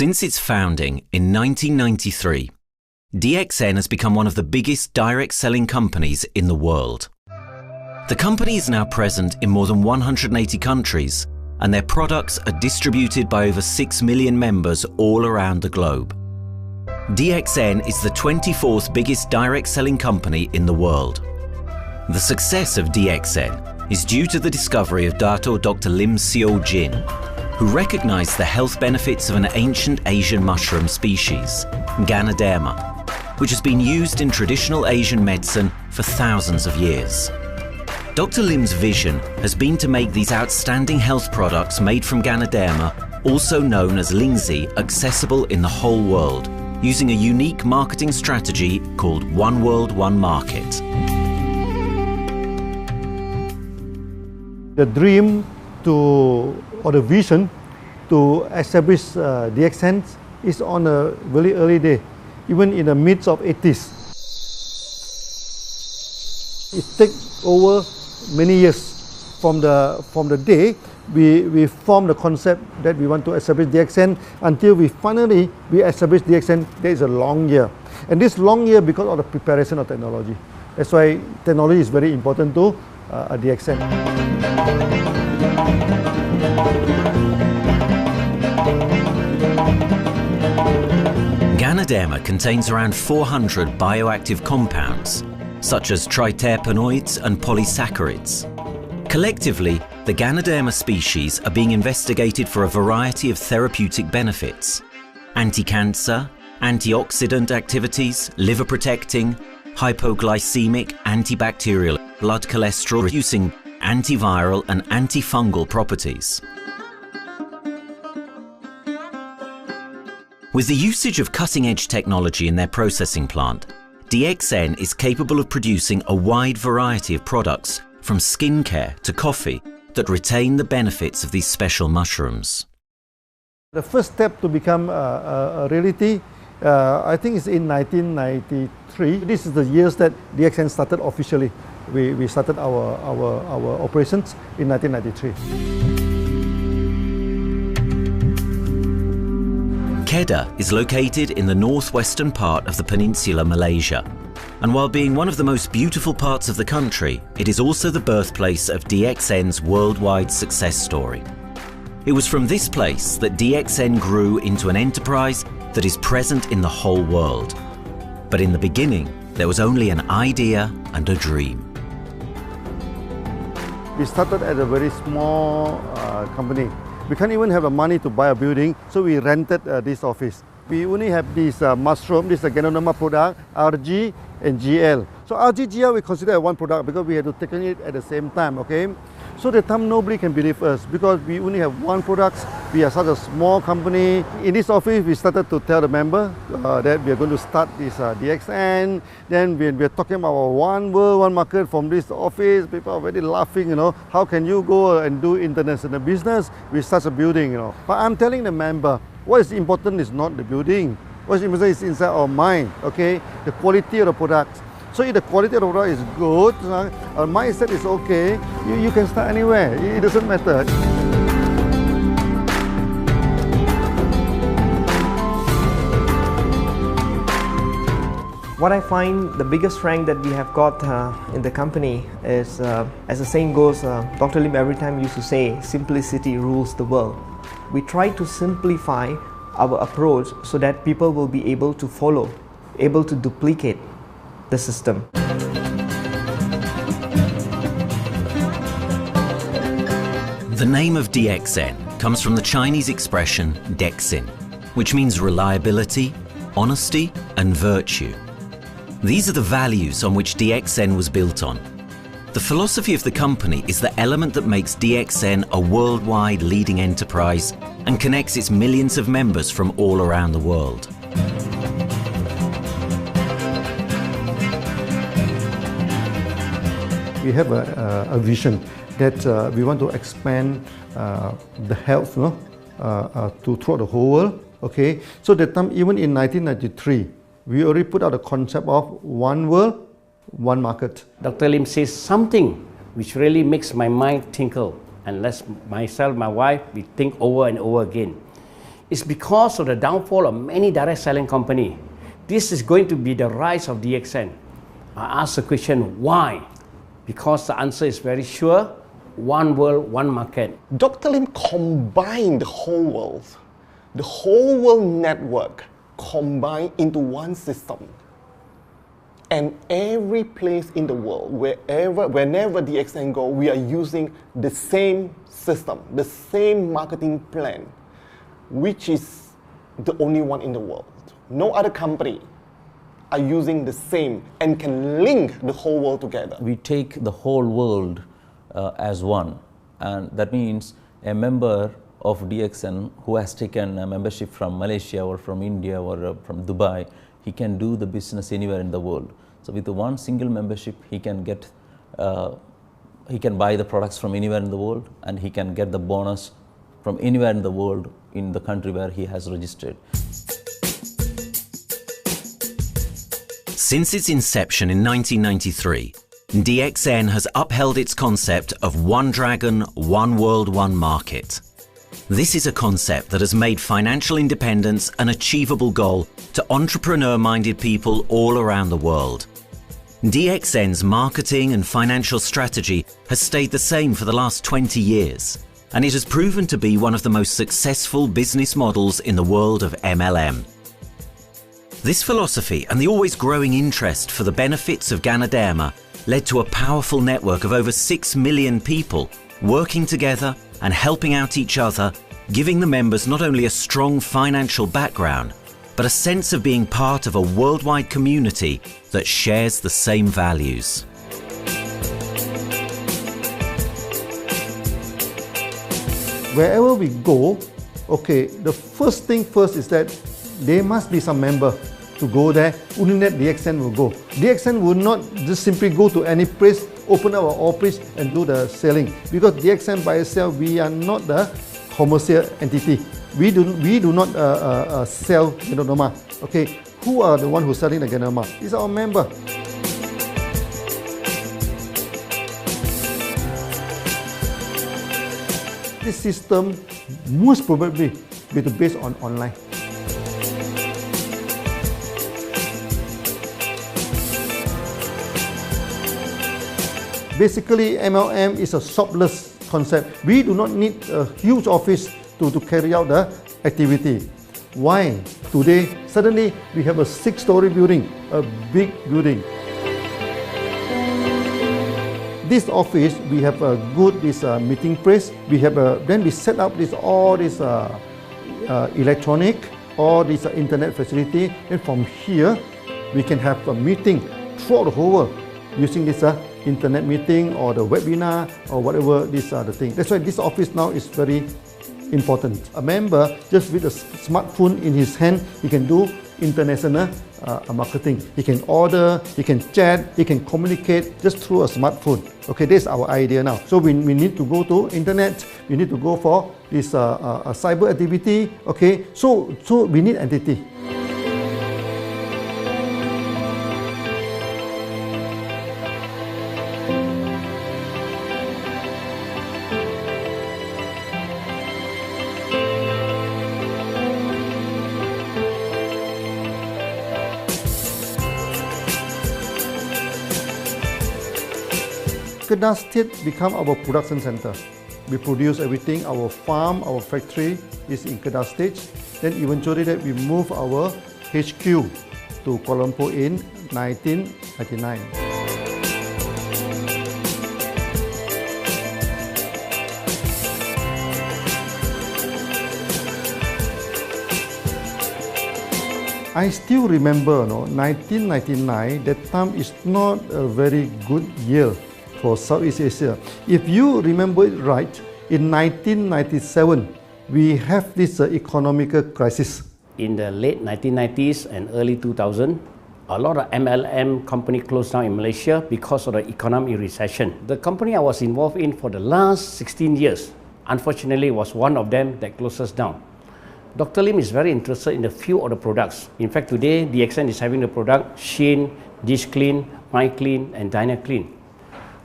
Since its founding in 1993, DXN has become one of the biggest direct selling companies in the world. The company is now present in more than 180 countries, and their products are distributed by over 6 million members all around the globe. DXN is the 24th biggest direct selling company in the world. The success of DXN is due to the discovery of Dr. Lim Seo-jin, who recognized the health benefits of an ancient Asian mushroom species, Ganoderma, which has been used in traditional Asian medicine for thousands of years. Dr. Lim's vision has been to make these outstanding health products made from Ganoderma, also known as Lingzi, accessible in the whole world, using a unique marketing strategy called One World, One Market. The dream or the vision to establish DXN is on a very early day, even in the midst of 80s. It takes over many years from the day we formed the concept that we want to establish DXN until we finally establish DXN. There is a long year, and this long year because of the preparation of technology. That's why technology is very important to DXN. Ganoderma contains around 400 bioactive compounds, such as triterpenoids and polysaccharides. Collectively, the Ganoderma species are being investigated for a variety of therapeutic benefits: anti-cancer, antioxidant activities, liver protecting, hypoglycemic, antibacterial, blood cholesterol reducing, antiviral and antifungal properties. With the usage of cutting-edge technology in their processing plant, DXN is capable of producing a wide variety of products, from skincare to coffee, that retain the benefits of these special mushrooms. The first step to become a reality, I think, is in 1993. This is the years that DXN started officially. We started our operations in 1993. Kedah is located in the northwestern part of the peninsula Malaysia, and while being one of the most beautiful parts of the country, it is also the birthplace of DXN's worldwide success story. It was from this place that DXN grew into an enterprise that is present in the whole world. But in the beginning, there was only an idea and a dream. We started at a very small company. We can't even have the money to buy a building, so we rented this office. We only have this mushroom, this Ganoderma product, RG and GL. So RG, GL we consider one product because we had to take it at the same time, okay? So at the time nobody can believe us because we only have one product. We are such a small company. In this office, we started to tell the member that we are going to start this DXN. Then we are talking about one world, one market from this office. People are very laughing, you know. How can you go and do international business with such a building, you know? But I'm telling the member, what is important is not the building. What is important is inside our mind, okay? The quality of the product. So if the quality of the product is good, our mindset is okay, you can start anywhere. It doesn't matter. What I find the biggest strength that we have got in the company is, as the saying goes, Dr. Lim every time used to say, simplicity rules the world. We try to simplify our approach so that people will be able to follow, able to duplicate the system. The name of DXN comes from the Chinese expression DXN, which means reliability, honesty and virtue. These are the values on which DXN was built on. The philosophy of the company is the element that makes DXN a worldwide leading enterprise and connects its millions of members from all around the world. We have a vision that we want to expand the health to throughout the whole world. Okay, so that time, even in 1993, we already put out the concept of one world, one market. Dr. Lim says something which really makes my mind tinkle and lets myself, my wife, we think over and over again. It's because of the downfall of many direct selling companies. This is going to be the rise of DXN. I ask the question, why? Because the answer is very sure, one world, one market. Dr. Lim combined the whole world network combined into one system. And every place in the world, whenever DXN go, we are using the same system, the same marketing plan, which is the only one in the world. No other company are using the same and can link the whole world together. We take the whole world as one, and that means a member of DXN who has taken a membership from Malaysia or from India or from Dubai, he can do the business anywhere in the world. So with the one single membership, he can get, he can buy the products from anywhere in the world, and he can get the bonus from anywhere in the world in the country where he has registered. Since its inception in 1993, DXN has upheld its concept of one dragon, one world, one market. This is a concept that has made financial independence an achievable goal to entrepreneur-minded people all around the world. DXN's marketing and financial strategy has stayed the same for the last 20 years, and it has proven to be one of the most successful business models in the world of MLM. This philosophy and the always growing interest for the benefits of Ganoderma led to a powerful network of over 6 million people working together and helping out each other, giving the members not only a strong financial background, but a sense of being part of a worldwide community that shares the same values. Wherever we go, okay, the first thing first is that there must be some member to go there. Only that DXN will go. DXN will not just simply go to any place, open up our office and do the selling. Because DXN by itself, we are not the commercial entity. We do not sell Ganoderma. Okay, who are the one who's selling the Ganoderma? It's our member. This system most probably will be based on online. Basically, MLM is a shopless concept. We do not need a huge office to carry out the activity. Why? Today, suddenly we have a 6-story building, a big building. This office, we have a good meeting place. We have then we set up all this electronic, all this internet facility, and from here we can have a meeting throughout the whole world using this internet meeting or the webinar or whatever these are the things. That's why this office now is very important. A member, just with a smartphone in his hand, he can do international marketing. He can order, he can chat, he can communicate just through a smartphone. Okay, that's our idea now. So we need to go to internet, we need to go for this cyber activity. Okay, so we need entity. Kedah State become our production center. We produce everything. Our farm, our factory is in Kedah State. Then eventually that we move our HQ to Kuala Lumpur in 1999. I still remember, 1999, that time is not a very good year for Southeast Asia. If you remember it right, in 1997, we have this economical crisis. In the late 1990s and early 2000, a lot of MLM companies closed down in Malaysia because of the economic recession. The company I was involved in for the last 16 years, unfortunately, was one of them that closes down. Dr. Lim is very interested in a few of the products. In fact, today, DXN is having the product Sheen, Dish Clean, My Clean, and Diner Clean.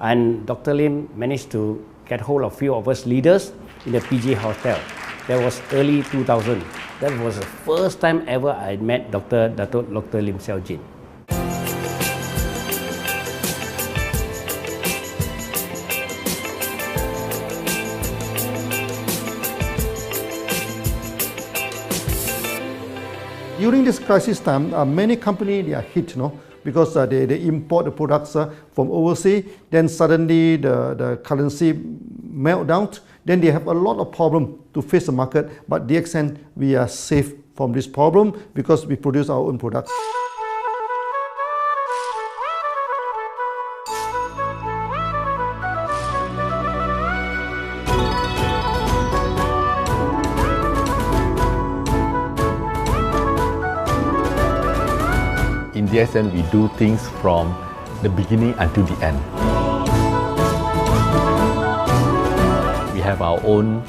And Dr. Lim managed to get hold of a few of us leaders in the PG Hotel. That was early 2000. That was the first time ever I met Dr. Lim Xiaojin. During this crisis time, many companies are hit, because they import the products from overseas. Then suddenly the currency melt down. Then they have a lot of problem to face the market. But DXN, we are safe from this problem because we produce our own products. In DXN, we do things from the beginning until the end. We have our own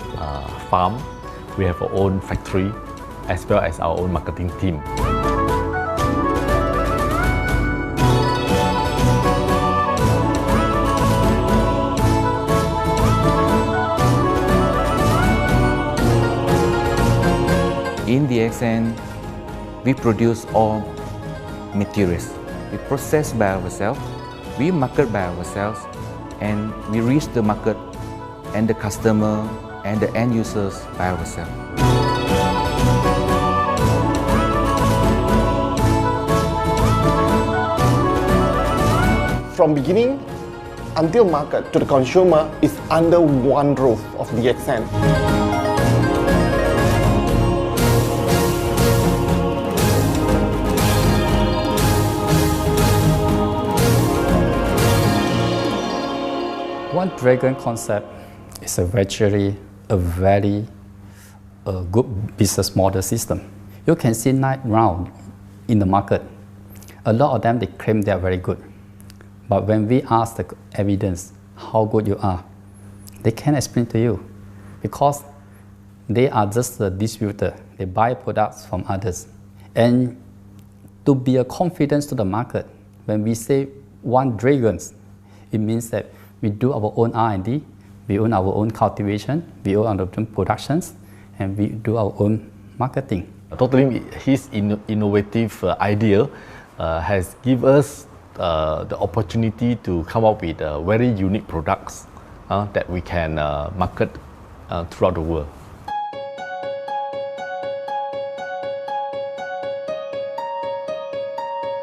farm, we have our own factory, as well as our own marketing team. In DXN, we produce all materials. We process by ourselves, we market by ourselves, and we reach the market and the customer and the end users by ourselves. From beginning until market to the consumer is under one roof of DXN. One dragon concept is very good business model system. You can see right now in the market, a lot of them they claim they are very good. But when we ask the evidence how good you are, they can't explain to you because they are just a distributor. They buy products from others. And to be a confidence to the market, when we say one dragon, it means that we do our own R&D, we own our own cultivation, we own our own productions, and we do our own marketing. Dr. Lim, his innovative idea has given us the opportunity to come up with very unique products that we can market throughout the world.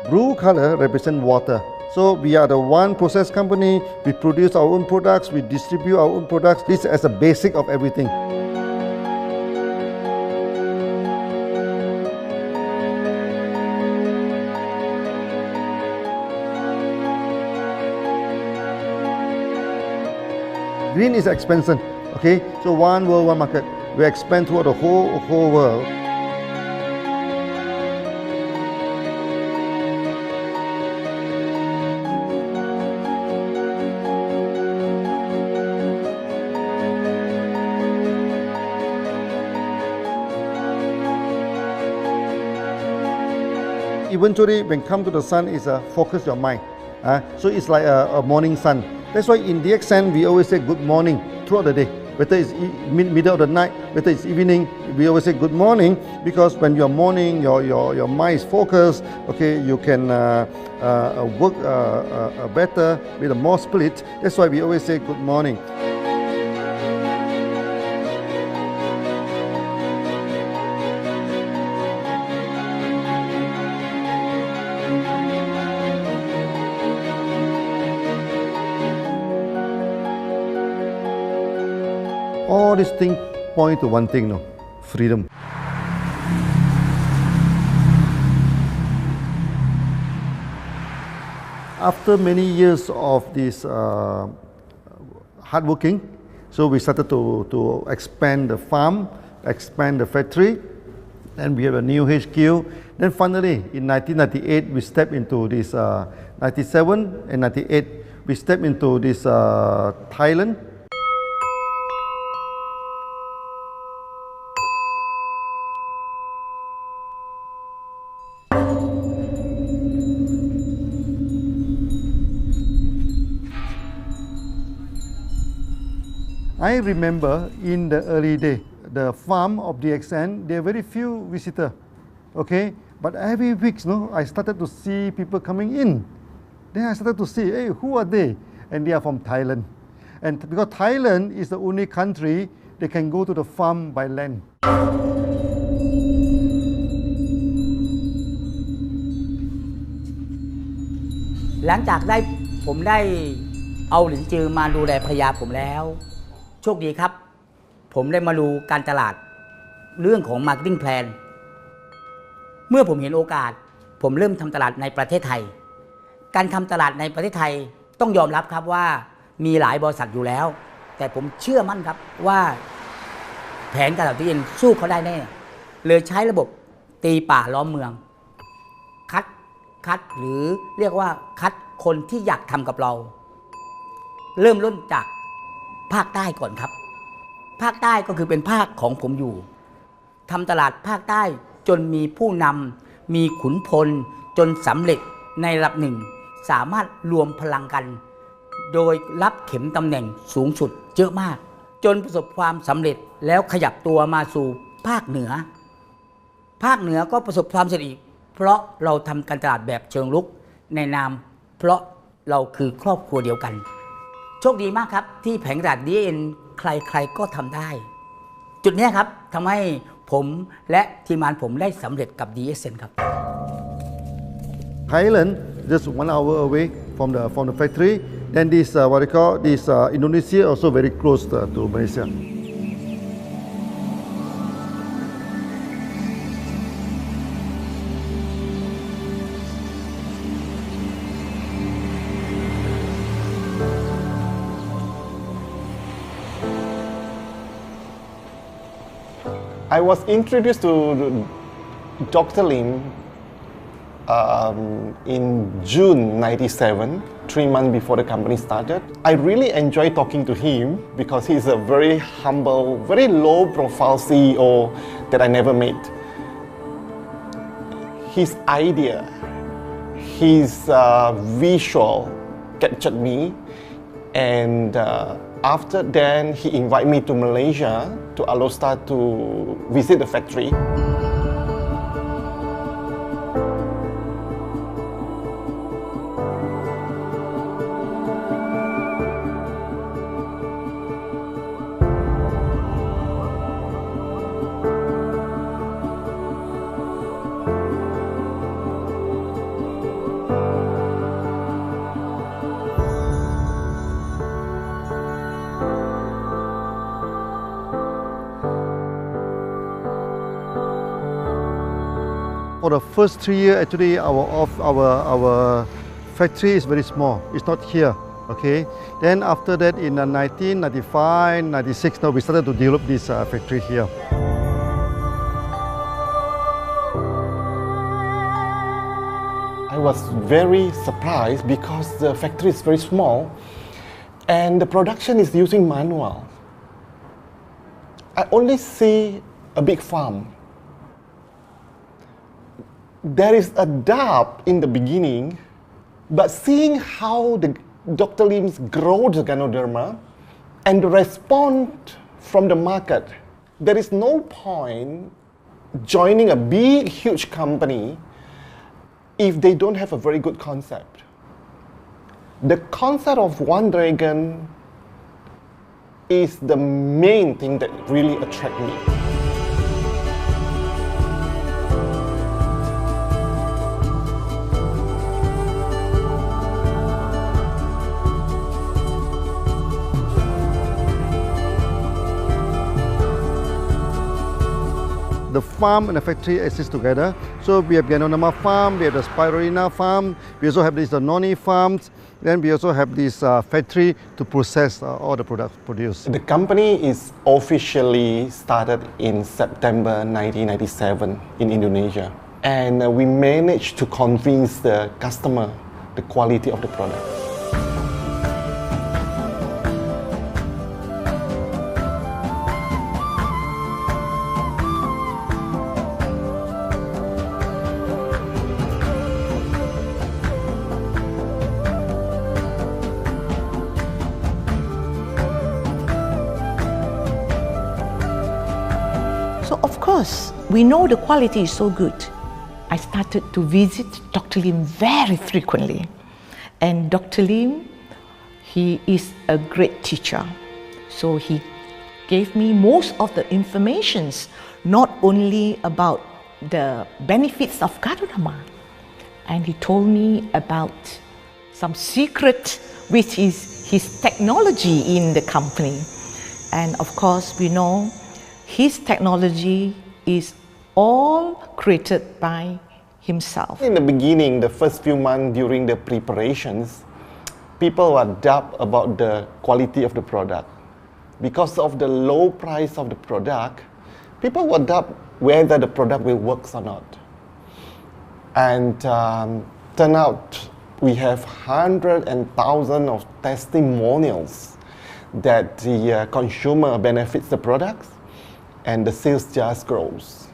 Blue color represents water. So we are the one process company, we produce our own products, we distribute our own products. This is as a basic of everything. Green is expansion, okay? So one world, one market. We expand throughout the whole world. Eventually, when come to the sun, is focus your mind. So it's like a morning sun. That's why in DXN, we always say good morning throughout the day. Whether it's middle of the night, whether it's evening, we always say good morning because when you're morning, your mind is focused. Okay, you can work better with a more spirit. That's why we always say good morning. All these things point to one thing, freedom. After many years of this hard working, so we started to expand the farm, expand the factory, and we have a new HQ. Then finally, in 1998, we stepped into this, 97 and 98, we stepped into this Thailand. I remember in the early day, the farm of DXN, there are very few visitors, okay? But every week, no, I started to see people coming in. Then I started to see, hey, who are they? And they are from Thailand. And because Thailand is the only country they can go to the farm by land. หลังจากผมได้เอาหลินจือมาดูแลภรรยาผมแล้วโชคดีครับผมได้มาดูการตลาดเรื่องของ Marketing Plan เมื่อผมเห็นโอกาสผมเริ่มทำตลาดในประเทศไทยการทำตลาดในประเทศไทยต้องยอมรับครับว่ามีหลายบริษัทอยู่แล้วแต่ผมเชื่อมั่นครับว่าแผนการตลาดที่เอ็นสู้เขาได้แน่เลยใช้ระบบตีป่าล้อมเมืองคัดหรือเรียกว่าคัดคนที่อยากทำกับเราเริ่มต้นจากภาคใต้ก่อนครับภาคใต้ก็คือเป็นภาคของผมอยู่ทำตลาดภาคใต้จนมีผู้นำมีขุนพลจนสำเร็จในระดับหนึ่งสามารถรวมพลังกันโดยรับเข็มตำแหน่งสูงสุดเยอะมากจนประสบความสำเร็จแล้วขยับตัวมาสู่ภาคเหนือก็ประสบความสำเร็จอีกเพราะเราทำการตลาดแบบเชิงรุกในนามเพราะเราคือครอบครัวเดียวกันโชคดีมากครับที่แผงตลาด DXN ใครๆก็ทำได้จุดนี้ครับทำให้ผมและทีมงานผมได้สำเร็จกับ DXN ครับ Thailand just 1 hour away from the factory. Then this what they call this Indonesia also very close to Malaysia. I was introduced to Dr. Lim in June '97, 3 months before the company started. I really enjoy talking to him because he's a very humble, very low-profile CEO that I never met. His idea, his visual captured me, and after then he invited me to Malaysia to allow start to visit the factory. For the first 3 years, actually, our factory is very small. It's not here, okay? Then after that, in 1995, 96, now we started to develop this factory here. I was very surprised because the factory is very small and the production is using manual. I only see a big farm. There is a doubt in the beginning, but seeing how Dr. Lim's grow the Ganoderma and the response from the market, there is no point joining a big, huge company if they don't have a very good concept. The concept of One Dragon is the main thing that really attracts me. The farm and the factory exist together. So we have Ganoderma farm, we have the Spirulina farm, we also have these noni farms, then we also have this factory to process all the products produced. The company is officially started in September 1997 in Indonesia. And we managed to convince the customer the quality of the product. because we know the quality is so good, I started to visit Dr. Lim very frequently. And Dr. Lim, he is a great teacher. So he gave me most of the informations, not only about the benefits of Gadonama, and he told me about some secret, which is his technology in the company. And of course, we know his technology is all created by himself. In the beginning, the first few months during the preparations, people were doubt about the quality of the product. Because of the low price of the product, people were doubt whether the product will work or not. And turn out we have hundreds and thousands of testimonials that the consumer benefits the products and the sales just grows.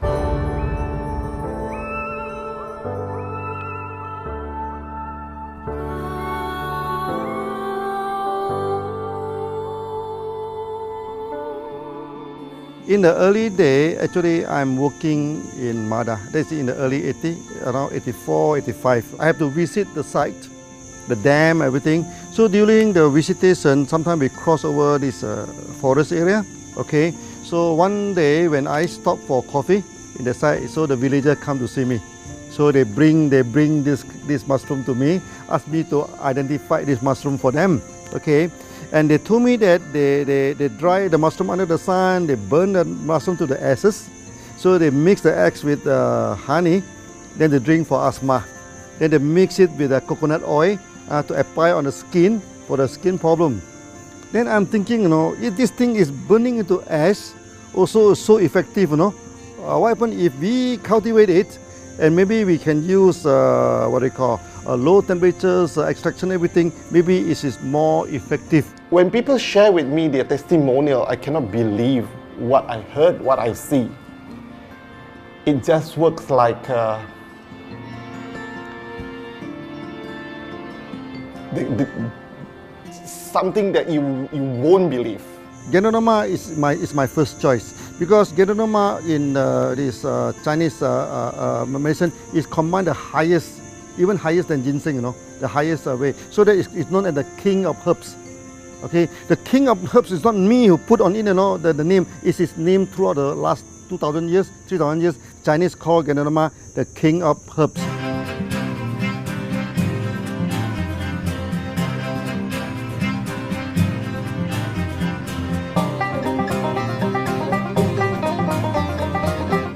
In the early day, actually, I'm working in Mada. That's in the early 80s, around 84, 85. I have to visit the site, the dam, everything. So during the visitation, sometimes we cross over this forest area. Okay. So one day when I stop for coffee in the site, so the villagers come to see me. So they bring this mushroom to me, ask me to identify this mushroom for them. Okay. And they told me that they dry the mushroom under the sun, they burn the mushroom to the ashes. So they mix the eggs with honey, then they drink for asthma. Then they mix it with coconut oil to apply on the skin for the skin problem. Then I'm thinking, if this thing is burning into ash, also so effective, what happens if we cultivate it and maybe we can use what they call low temperatures, extraction, everything, maybe it is more effective. When people share with me their testimonial, I cannot believe what I heard, what I see. It just works like something that you won't believe. Gadonama is my first choice because Gadonama in this Chinese medicine is combined the highest, even higher than ginseng, the highest way. So that it's known as the king of herbs. Okay, the king of herbs is not me who put on it, the name. It's his name throughout the last 2,000 years, 3,000 years. Chinese call Gadonama the king of herbs.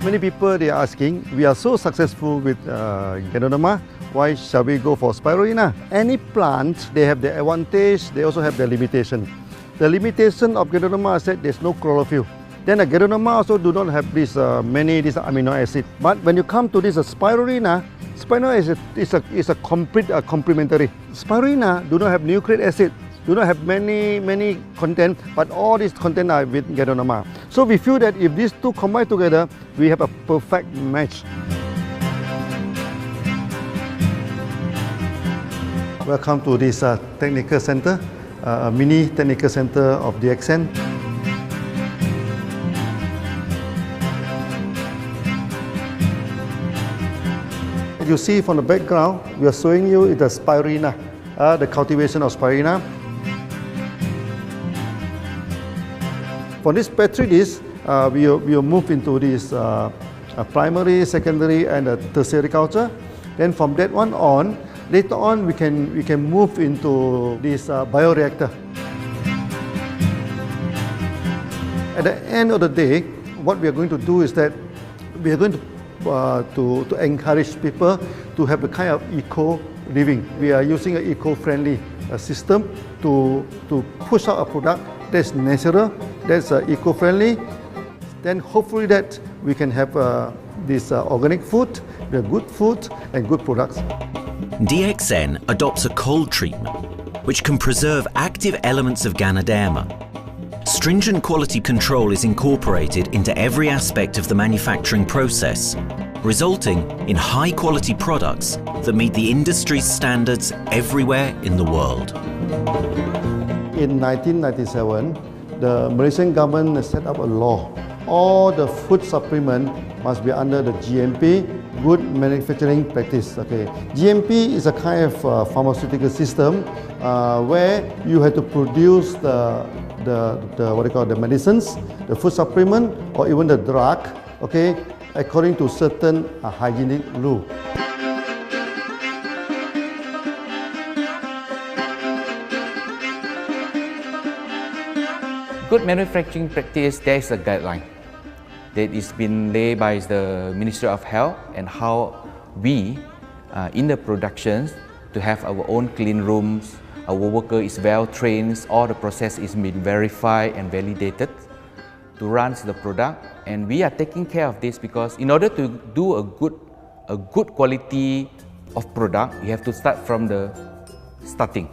Many people they are asking, we are so successful with Gadonama, why shall we go for spirulina? Any plant, they have the advantage, they also have the limitation. The limitation of Gadonama is that there's no chlorophyll. Then the Gadonama also do not have this many amino acids. But when you come to this spirulina, spirulina is a complete complementary. Spirulina do not have nucleic acid, do not have many content, but all these content are with Gadonama. So we feel that if these two combine together, we have a perfect match. Welcome to this technical center, a mini technical center of DXN. You see from the background, we are showing you the spirulina, the cultivation of spirulina. For this petri dish, we will move into this primary, secondary, and tertiary culture. Then from that one on, later on we can move into this bioreactor. At the end of the day, what we are going to do is that we are going to encourage people to have the kind of eco living. We are using an eco-friendly system to push out a product that's natural, that's eco-friendly. Then hopefully that we can have this organic food, the good food and good products. DXN adopts a cold treatment which can preserve active elements of Ganoderma. Stringent quality control is incorporated into every aspect of the manufacturing process, resulting in high-quality products that meet the industry's standards everywhere in the world. In 1997, the Malaysian government set up a law all the food supplement must be under the GMP, good manufacturing practice. Okay, GMP is a kind of pharmaceutical system where you have to produce the what they call the medicines, the food supplement, or even the drug. Okay, according to certain hygienic rule. Good manufacturing practice, there is a guideline that is been laid by the Ministry of Health, and how we in the productions to have our own clean rooms, our worker is well trained, all the process is being verified and validated to run the product, and we are taking care of this because in order to do a good quality of product, you have to start from the starting.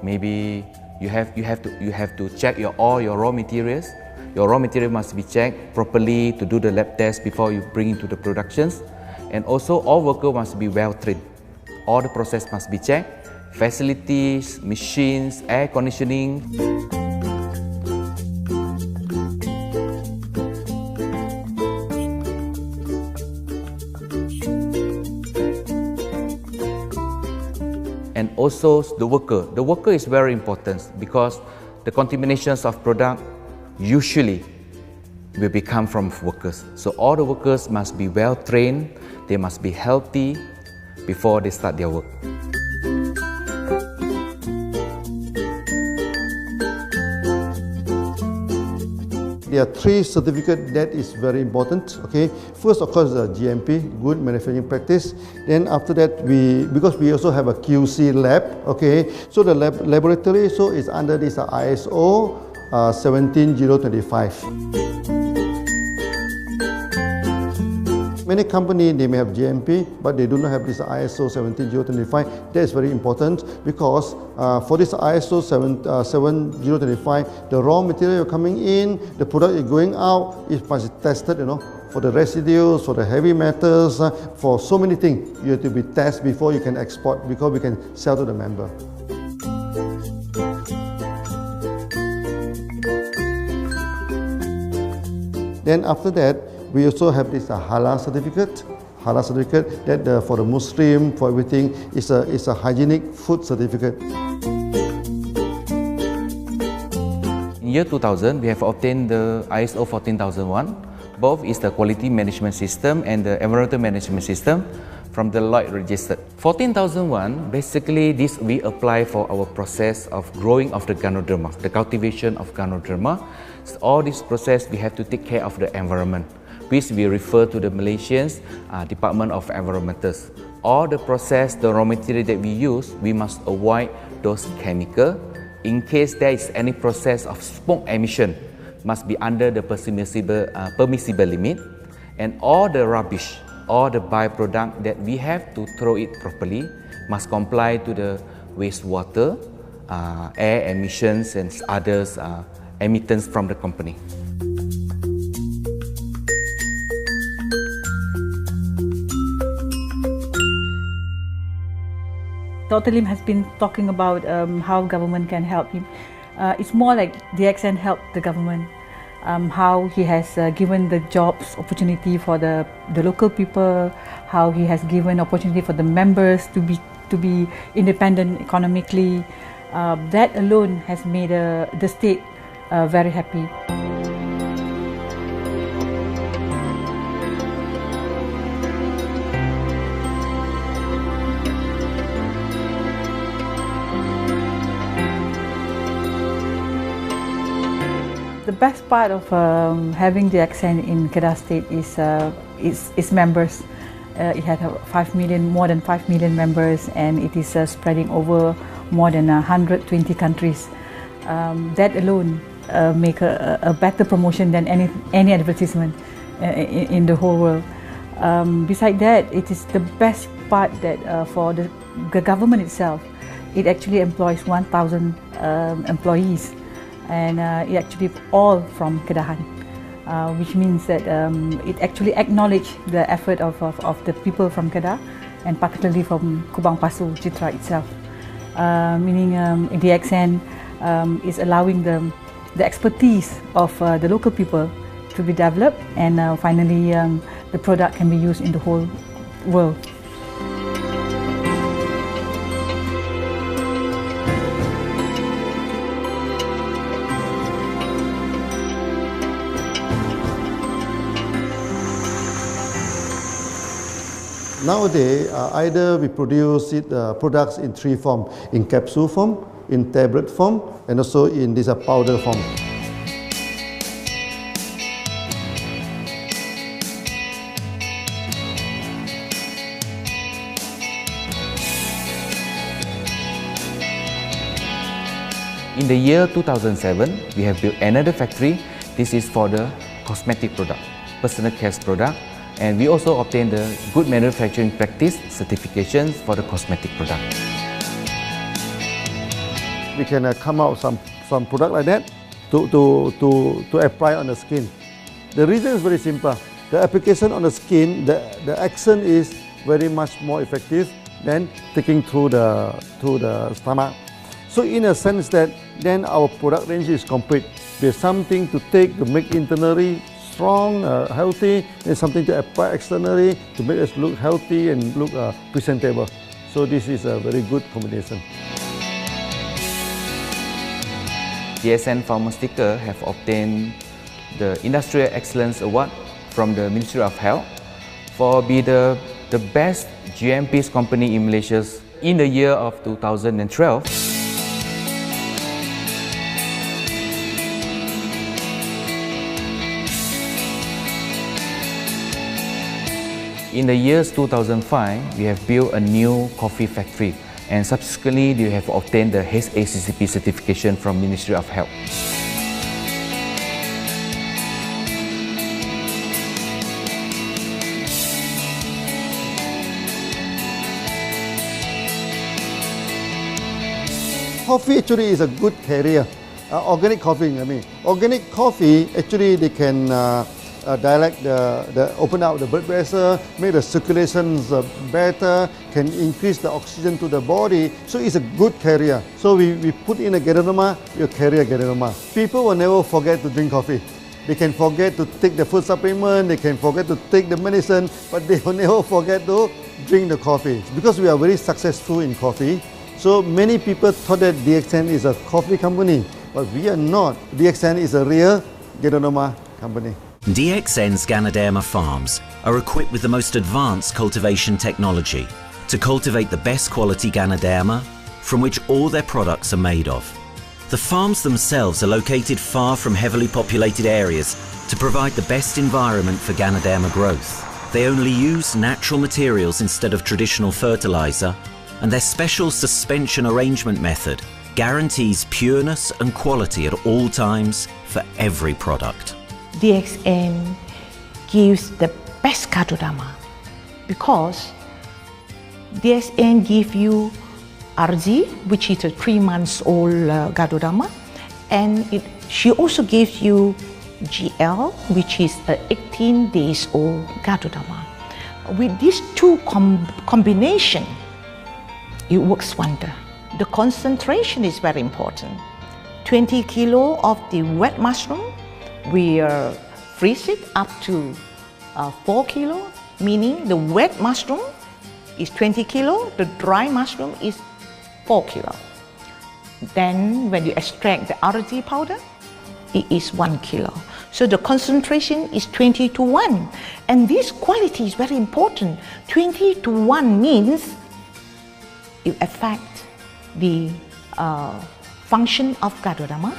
Maybe you have to check all your raw materials. Your raw material must be checked properly to do the lab test before you bring into the productions. And also all workers must be well trained. All the process must be checked. Facilities, machines, air conditioning. And also the worker. The worker is very important because the contaminations of product usually will become from workers. So all the workers must be well trained, they must be healthy before they start their work. There are three certificates that is very important. Okay, first of course the GMP, good manufacturing practice. Then after that because we also have a QC lab. Okay, so the laboratory so is under this ISO 17025. Many companies, they may have GMP, but they do not have this ISO 17025. That is very important because for this ISO 7025, the raw material coming in, the product is going out, it must be tested, for the residues, for the heavy metals, for so many things. You have to be tested before you can export, because we can sell to the member. Then after that, we also have this halal certificate. Halal certificate that for the Muslim, for everything, is a hygienic food certificate. In year 2000, we have obtained the ISO 14001. Both is the quality management system and the environmental management system from the Lloyd registered. 14001, basically this we apply for our process of growing of the Ganoderma, the cultivation of Ganoderma. So all this process we have to take care of the environment, which we refer to the Malaysians Department of Environmentals. All the process, the raw material that we use, we must avoid those chemicals. In case there is any process of smoke emission, must be under the permissible limit. And all the rubbish, all the byproduct that we have to throw it properly, must comply to the wastewater, air emissions and others emittance from the company. Dr. Lim has been talking about how government can help him. It's more like DXN helped the government, how he has given the jobs opportunity for the local people, how he has given opportunity for the members to be independent economically. That alone has made the state very happy. The best part of having DXN in Kedah State is its members. It had more than 5 million members, and it is spreading over more than 120 countries. That alone make a better promotion than any advertisement in the whole world. Besides that, it is the best part that for the government itself, it actually employs 1,000 employees. And it actually all from Kedahan, which means that it actually acknowledges the effort of the people from Kedah, and particularly from Kubang Pasu Citra itself. Meaning DXN is allowing the expertise of the local people to be developed, and finally the product can be used in the whole world. Nowadays, either we produce products in three forms: in capsule form, in tablet form, and also in this powder form. In the year 2007, we have built another factory. This is for the cosmetic product, personal care product, and we also obtained the Good Manufacturing Practice certifications for the cosmetic product. We can come out some product like that to apply on the skin. The reason is very simple. The application on the skin, the action is very much more effective than taking through the stomach. So in a sense that then our product range is complete. There's something to take to make internally strong, healthy, and something to apply externally to make us look healthy and look presentable. So this is a very good combination. DXN Pharmaceutical have obtained the Industrial Excellence Award from the Ministry of Health for being the best GMP company in Malaysia in the year of 2012. In the years 2005, we have built a new coffee factory, and subsequently we have obtained the HACCP certification from Ministry of Health. Coffee actually is a good carrier. Organic coffee, I mean. Organic coffee, actually they can dilate open out the blood vessel, make the circulations better, can increase the oxygen to the body. So it's a good carrier. So we put in a geronima, you carry a geronima. People will never forget to drink coffee. They can forget to take the food supplement, they can forget to take the medicine, but they will never forget to drink the coffee. Because we are very successful in coffee, so many people thought that DXN is a coffee company, but we are not. DXN is a real geronima company. DXN's Ganoderma farms are equipped with the most advanced cultivation technology to cultivate the best quality Ganoderma from which all their products are made of. The farms themselves are located far from heavily populated areas to provide the best environment for Ganoderma growth. They only use natural materials instead of traditional fertilizer, and their special suspension arrangement method guarantees pureness and quality at all times for every product. DXN gives the best Ganoderma because DXN gives you RZ, which is a 3 months old Ganoderma, and she also gives you GL, which is a 18 days old Ganoderma. With these two combination, it works wonder. The concentration is very important. 20 kilo of the wet mushroom, we freeze it up to 4 kilo, meaning the wet mushroom is 20 kilo, the dry mushroom is 4 kilo. Then when you extract the RZ powder, it is 1 kilo. So the concentration is 20 to 1. And this quality is very important. 20 to 1 means it affects the function of Ganoderma.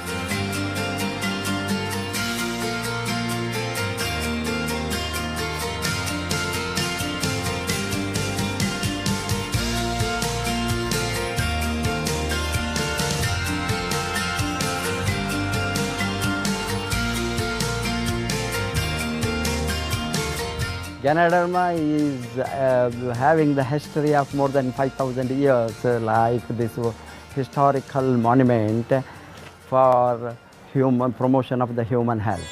Ganoderma is having the history of more than 5,000 years, like this historical monument for human promotion of the human health.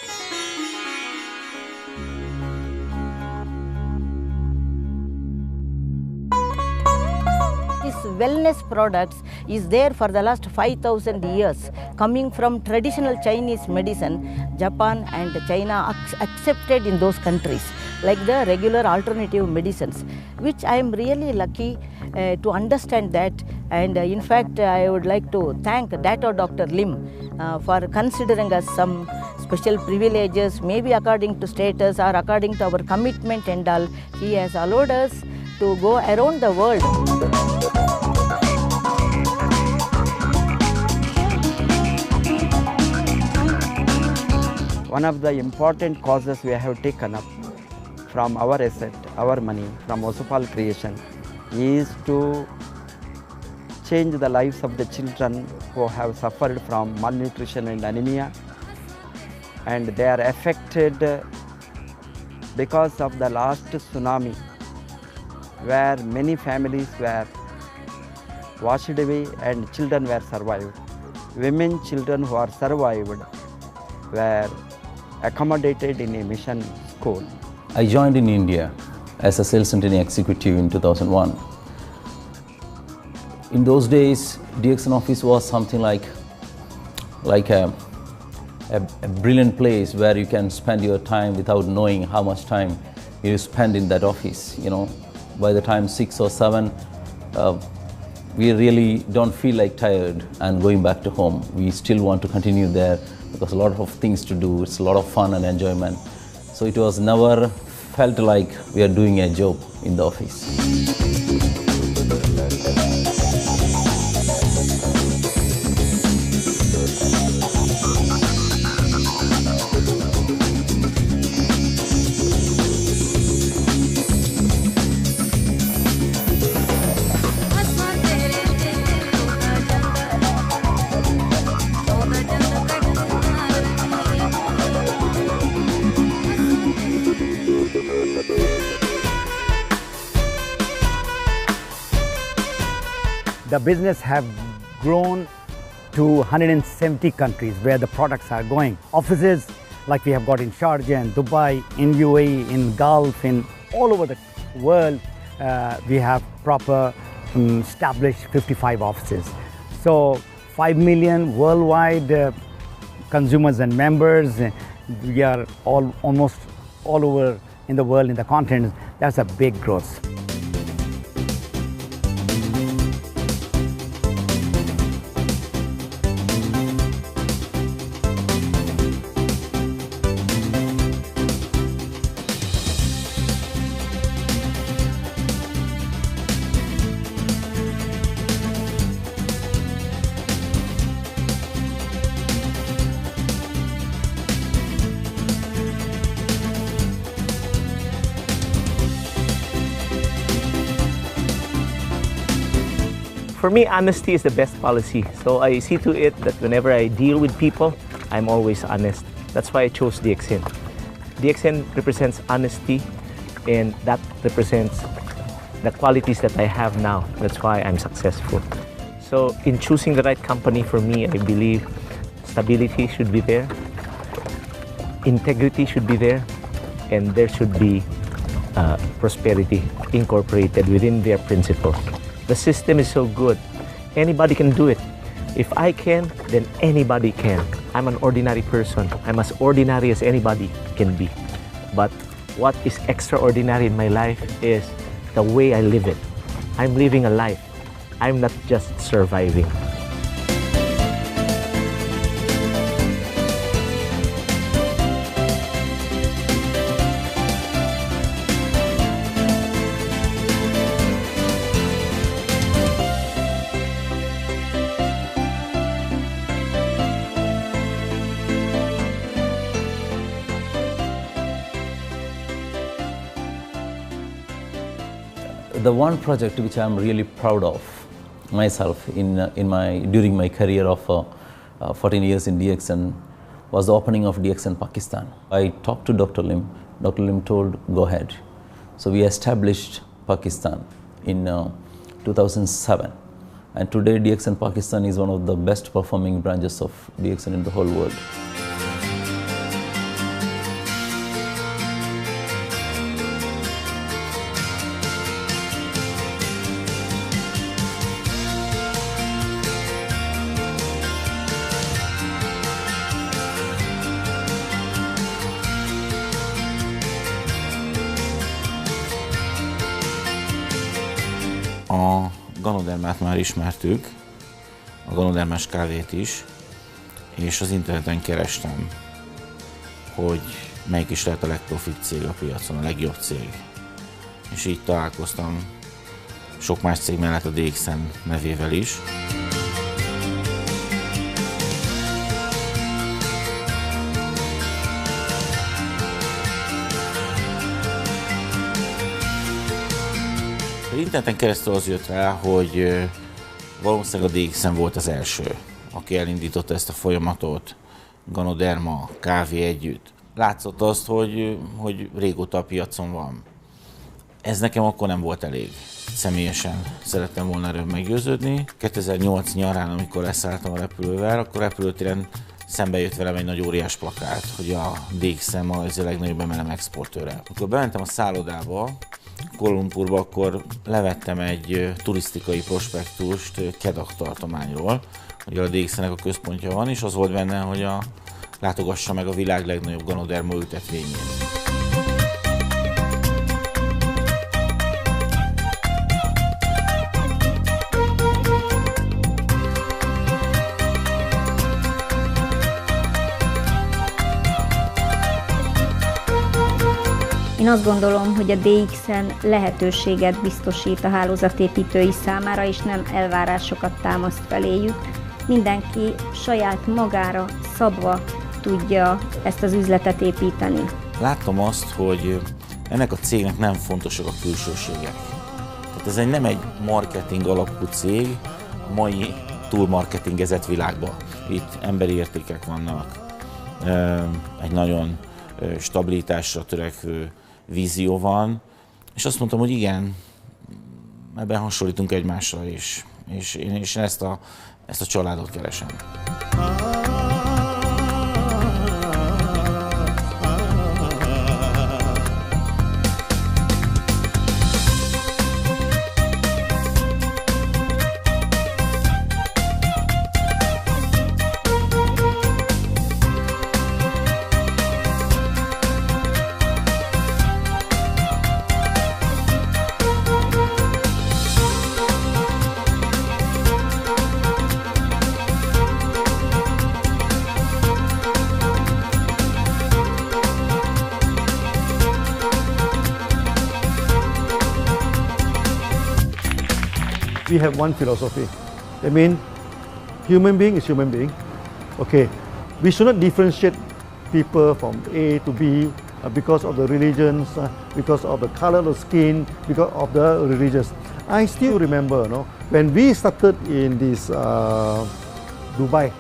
It's wellness products is there for the last 5,000 years, coming from traditional Chinese medicine. Japan and China accepted in those countries, like the regular alternative medicines, which I am really lucky to understand that. And in fact, I would like to thank Dr. Lim for considering us some special privileges, maybe according to status or according to our commitment and all. He has allowed us to go around the world. One of the important causes we have taken up from our asset, our money, from Osopal creation, is to change the lives of the children who have suffered from malnutrition and anemia, and they are affected because of the last tsunami, where many families were washed away and children were survived. Women, children who are survived were accommodated in a mission school. I joined in India as a sales and training executive in 2001. In those days, DXN office was something like a brilliant place where you can spend your time without knowing how much time you spend in that office. You know, by the time 6 or 7, we really don't feel like tired and going back to home. We still want to continue there because a lot of things to do. It's a lot of fun and enjoyment. So it was never felt like we are doing a job in the office. The business have grown to 170 countries where the products are going. Offices like we have got in Sharjah and Dubai, in UAE, in Gulf, in all over the world, we have proper established 55 offices. So 5 million worldwide consumers and members. We are almost all over in the world, in the continent. That's a big growth. For me, honesty is the best policy. So I see to it that whenever I deal with people, I'm always honest. That's why I chose DXN. DXN represents honesty, and that represents the qualities that I have now. That's why I'm successful. So in choosing the right company for me, I believe stability should be there, integrity should be there, and there should be prosperity incorporated within their principles. The system is so good. Anybody can do it. If I can, then anybody can. I'm an ordinary person. I'm as ordinary as anybody can be. But what is extraordinary in my life is the way I live it. I'm living a life. I'm not just surviving. The one project which I am really proud of myself during my career of 14 years in DXN was the opening of DXN Pakistan. I talked to Dr. Lim. Dr. Lim told, go ahead. So we established Pakistan in 2007. And today DXN Pakistan is one of the best performing branches of DXN in the whole world. A Ganodermát már ismertük, a ganodermás kávét is, és az interneten kerestem, hogy melyik is lehet a legprofit cég a piacon, a legjobb cég. És így találkoztam sok más cég mellett a DXN nevével is. Interneten keresztül az jött rá, hogy valószínűleg a DXN volt az első, aki elindította ezt a folyamatot, Ganoderma, kávé együtt. Látszott azt, hogy régóta a piacon van. Ez nekem akkor nem volt elég. Személyesen szerettem volna erről meggyőződni. 2008 nyarán, amikor leszálltam a repülővel, akkor repülőtéren szembe jött velem egy nagy óriás plakát, hogy a DXN az a legnagyobb MLM exportőre. Amikor bementem a szállodába, Kuala Lumpurba, akkor levettem egy turisztikai prospektust Kedah tartományról, hogy a DXN-nek a központja van, és az volt benne, hogy látogassa meg a világ legnagyobb ganoderma ültetvényét. Én azt gondolom, hogy a DXN lehetőséget biztosít a hálózatépítői számára, és nem elvárásokat támaszt feléjük. Mindenki saját magára szabva tudja ezt az üzletet építeni. Láttam azt, hogy ennek a cégnek nem fontosak a külsőségek. Tehát ez nem egy marketing alapú cég a mai túlmarketingezett világban. Itt emberi értékek vannak, egy nagyon stabilitásra törekvő vízió van, és azt mondtam, hogy igen, ebben hasonlítunk egymásra is, és én ezt a családot keresem. We have one philosophy. I mean, human being is human being. Okay, we should not differentiate people from A to B because of the religions, because of the color of skin, because of the religious. I still remember, when we started in this Dubai,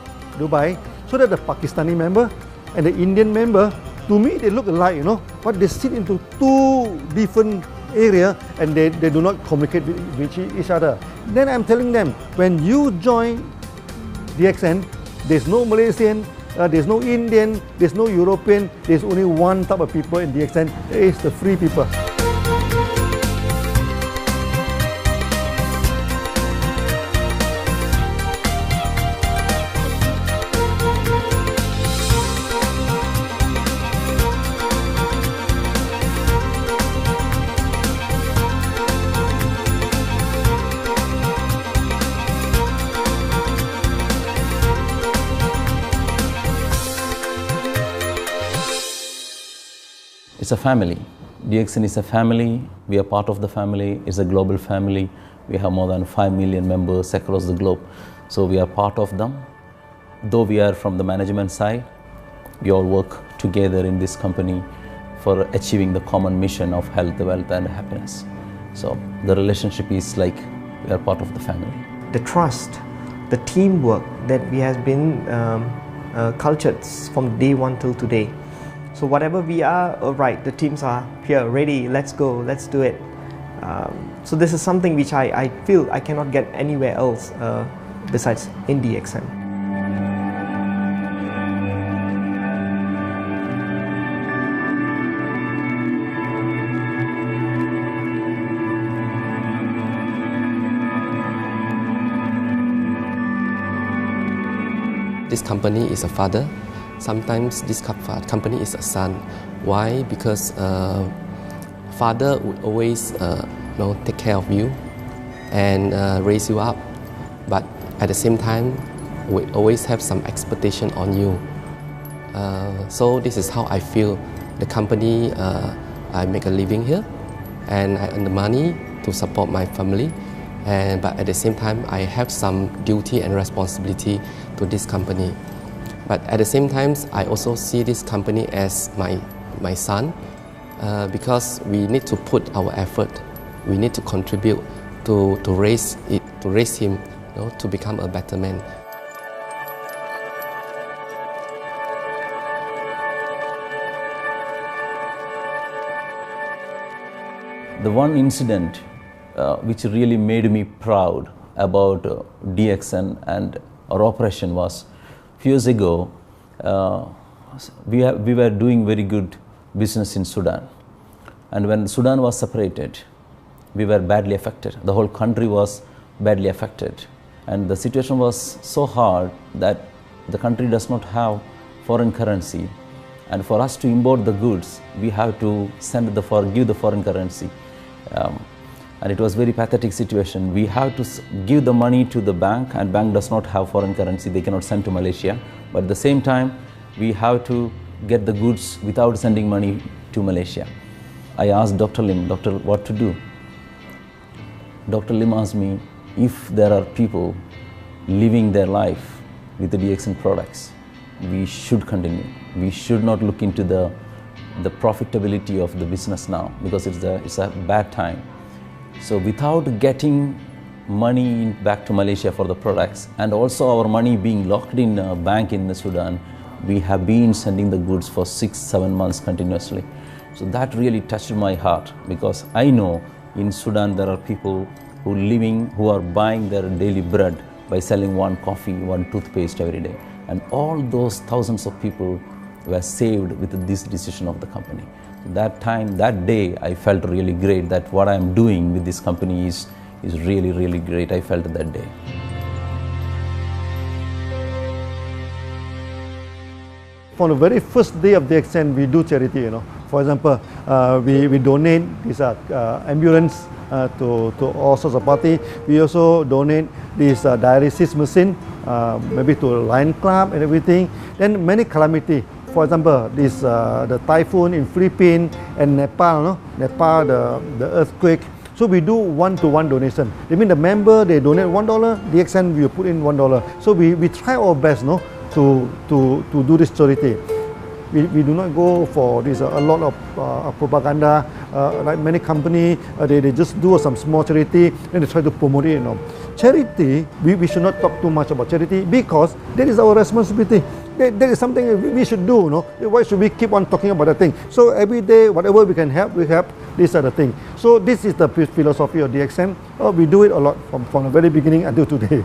so that the Pakistani member and the Indian member, to me they look alike, but they sit into two different area and they do not communicate with each other. Then I'm telling them, when you join DXN, there's no Malaysian, there's no Indian, there's no European, there's only one type of people in DXN, it's the free people. It's a family. DXN is a family. We are part of the family. It's a global family. We have more than 5 million members across the globe. So we are part of them. Though we are from the management side, we all work together in this company for achieving the common mission of health, wealth and happiness. So the relationship is like we are part of the family. The trust, the teamwork that we has been cultured from day one till today. So whatever we are, right, the teams are here, ready, let's go, let's do it. So this is something which I feel I cannot get anywhere else besides in DXN. This company is a father. Sometimes this company is a son. Why? Because father would always take care of you, and raise you up. But at the same time, we always have some expectation on you. So this is how I feel. The company, I make a living here, and I earn the money to support my family. But at the same time, I have some duty and responsibility to this company. But at the same time, I also see this company as my son, because we need to put our effort. We need to contribute to raise him, to become a better man. The one incident which really made me proud about DXN and our operation was a few years ago. We were doing very good business in Sudan, and when Sudan was separated, we were badly affected. The whole country was badly affected, and the situation was so hard that the country does not have foreign currency, and for us to import the goods, we have to give the foreign currency. And it was very pathetic situation. We have to give the money to the bank, and bank does not have foreign currency. They cannot send to Malaysia. But at the same time, we have to get the goods without sending money to Malaysia. I asked Dr. Lim, doctor, what to do? Dr. Lim asked me, if there are people living their life with the DXN products, we should continue. We should not look into the profitability of the business now, because it's a bad time. So without getting money back to Malaysia for the products, and also our money being locked in a bank in Sudan, we have been sending the goods for 6-7 months continuously. So that really touched my heart, because I know in Sudan there are people who are buying their daily bread by selling one coffee, one toothpaste every day. And all those thousands of people were saved with this decision of the company. That time, that day, I felt really great that what I am doing with this company is really, really great. I felt that day. From the very first day of DXN, we do charity. For example, we donate this ambulance to all sorts of party. We also donate this dialysis machine, maybe to Lion Club and everything. Then many calamity. For example, the typhoon in Philippines and Nepal, the earthquake. So we do one-to-one donation. I mean, the member, they donate $1, DXN will put in $1. So we try our best, to do this charity. We do not go for this a lot of propaganda. Like many companies, they just do some small charity and they try to promote it. Charity, we should not talk too much about charity, because that is our responsibility. That is something we should do. Why should we keep on talking about that thing? So every day, whatever we can help, we help. These are the things. So this is the philosophy of DXN. We do it a lot from the very beginning until today.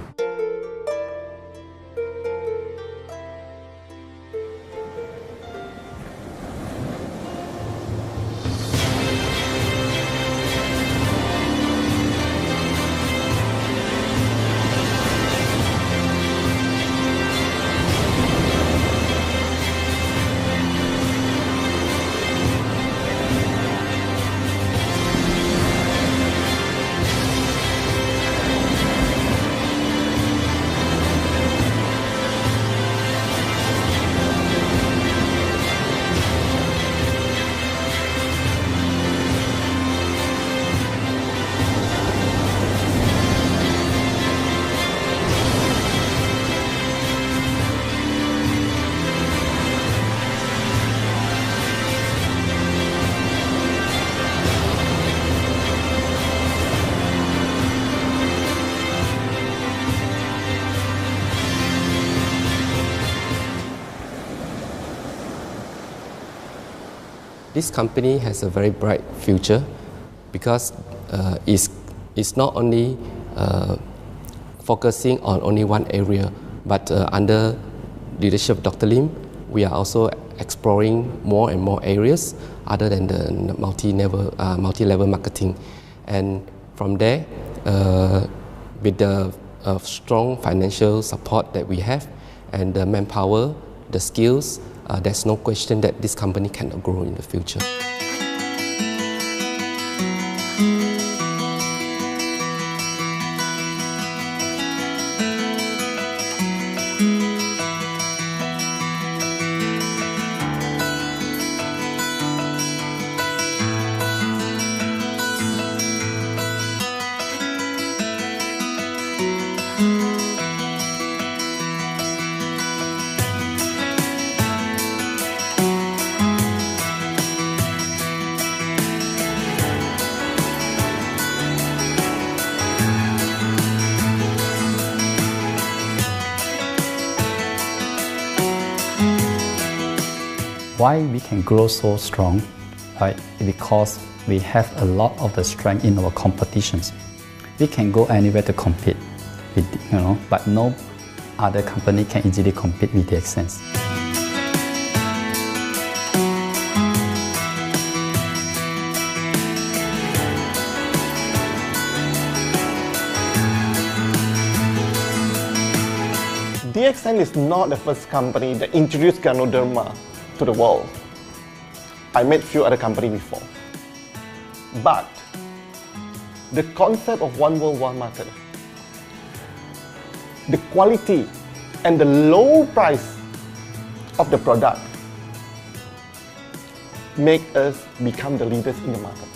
This company has a very bright future, because it's not only focusing on only one area, but under leadership of Dr. Lim, we are also exploring more and more areas other than the multi-level marketing. And from there, with the strong financial support that we have and the manpower, the skills, there's no question that this company cannot grow in the future. Why we can grow so strong? Right? Because we have a lot of the strength in our competitions. We can go anywhere to compete, with, but no other company can easily compete with DXN. DXN is not the first company that introduced Ganoderma to the world. I met few other companies before. But the concept of one world, one market, the quality and the low price of the product make us become the leaders in the market.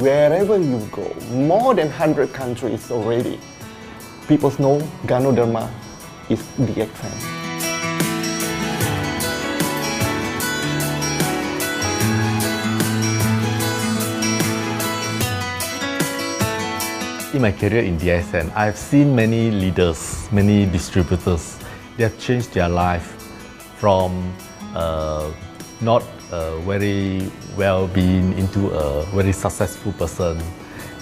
Wherever you go, more than 100 countries already, people know Ganoderma is DXN. In my career in DXN, I've seen many leaders, many distributors. They have changed their life from not very well-being into a very successful person.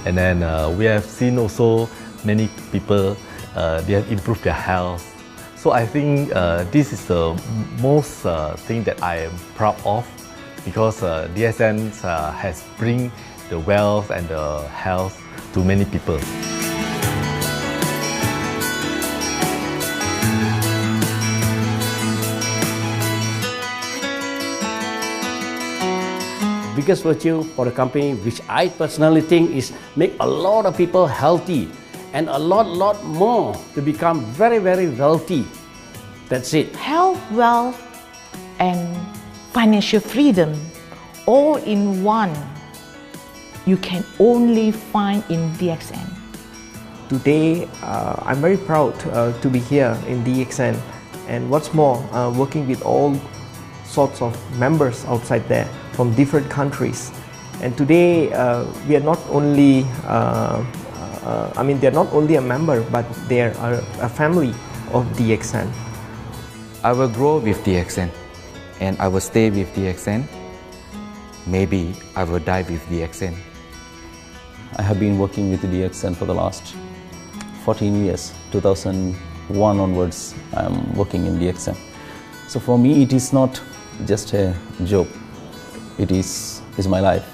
And then we have seen also many people, they have improved their health. So I think this is the most thing that I am proud of, because DXN has bring the wealth and the health to many people. Biggest virtue for the company, which I personally think is make a lot of people healthy and a lot more to become very wealthy. That's it. Health, wealth, and financial freedom all in one. You can only find in DXN. Today, I'm very proud to be here in DXN, and what's more, working with all sorts of members outside there from different countries. And today, we are not only, they're not only a member, but they're a family of DXN. I will grow with DXN, and I will stay with DXN. Maybe I will die with DXN. I have been working with DXN for the last 14 years. 2001 onwards, I am working in DXN. So for me, it is not just a job. It is my life.